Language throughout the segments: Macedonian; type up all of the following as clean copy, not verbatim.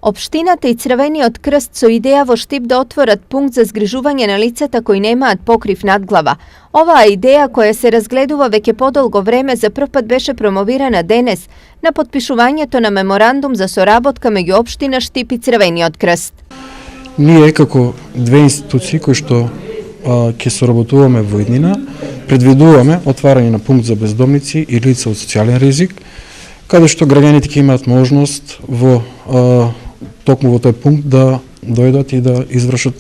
Општината и Црвениот крст со идеја во Штип да отворат пункт за згрижување на лицата кои немаат покрив над глава. Оваа идеја, која се разгледува веќе подолго време, за прв пат беше промовирана денес на потпишувањето на меморандум за соработка меѓу општина Штип и Црвениот крст. Ние како две институции кои што ќе соработуваме во иднина, предвидуваме отварање на пункт за бездомници и лица од социјален ризик, каде што граѓаните ќе имаат можност токму во тој пункт да дојдат и да извршат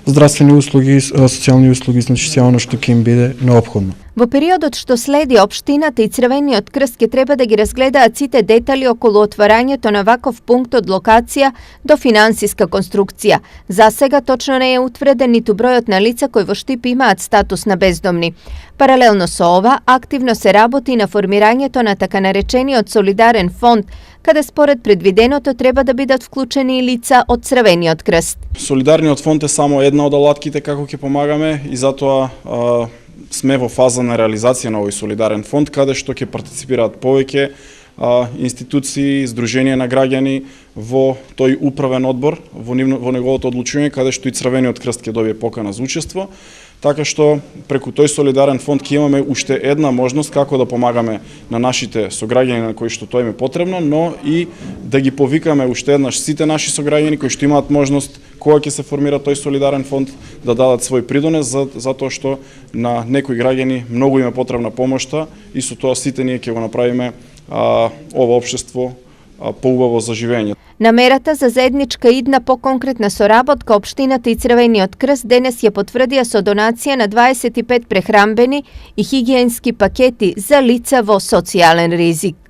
здравствени услуги, социјални услуги, значи се она што ќе им биде неопходно. Во периодот што следи, општината и Црвениот крст ќе треба да ги разгледаат сите детали околу отварањето на ваков пункт од локација до финансиска конструкција. За сега точно не е утвреден ниту бројот на лица кои во Штип имаат статус на бездомни. Паралелно со ова, активно се работи на формирањето на така наречениот солидарен фонд, каде според предвиденото треба да бидат вклучени и лица од Црвениот крст. Солидарниот фонд е само една од алатките како ќе помагаме и затоа сме во фаза на реализација на овој солидарен фонд, каде што ќе партиципираат повеќе институции, здруженија на граѓани во тој управен одбор, во неговото одлучување, каде што и Црвениот крст ќе добие покана за учество. Така што преку тој солидарен фонд ќе имаме уште една можност како да помагаме на нашите сограѓани на кои што тоа им е потребно, но и да ги повикаме уште еднаш сите наши сограѓани кои што имаат можност кога ќе се формира тој солидарен фонд да дадат свој придонес, затоа што на некои граѓани многу им е потребна помошта и со тоа сите ние ќе го направиме ова општество поубаво за живење. Намерата за заедничка идна поконкретна соработка општината и Црвениот крст денес ја потврдија со донација на 25 прехрамбени и хигиенски пакети за лица во социјален ризик.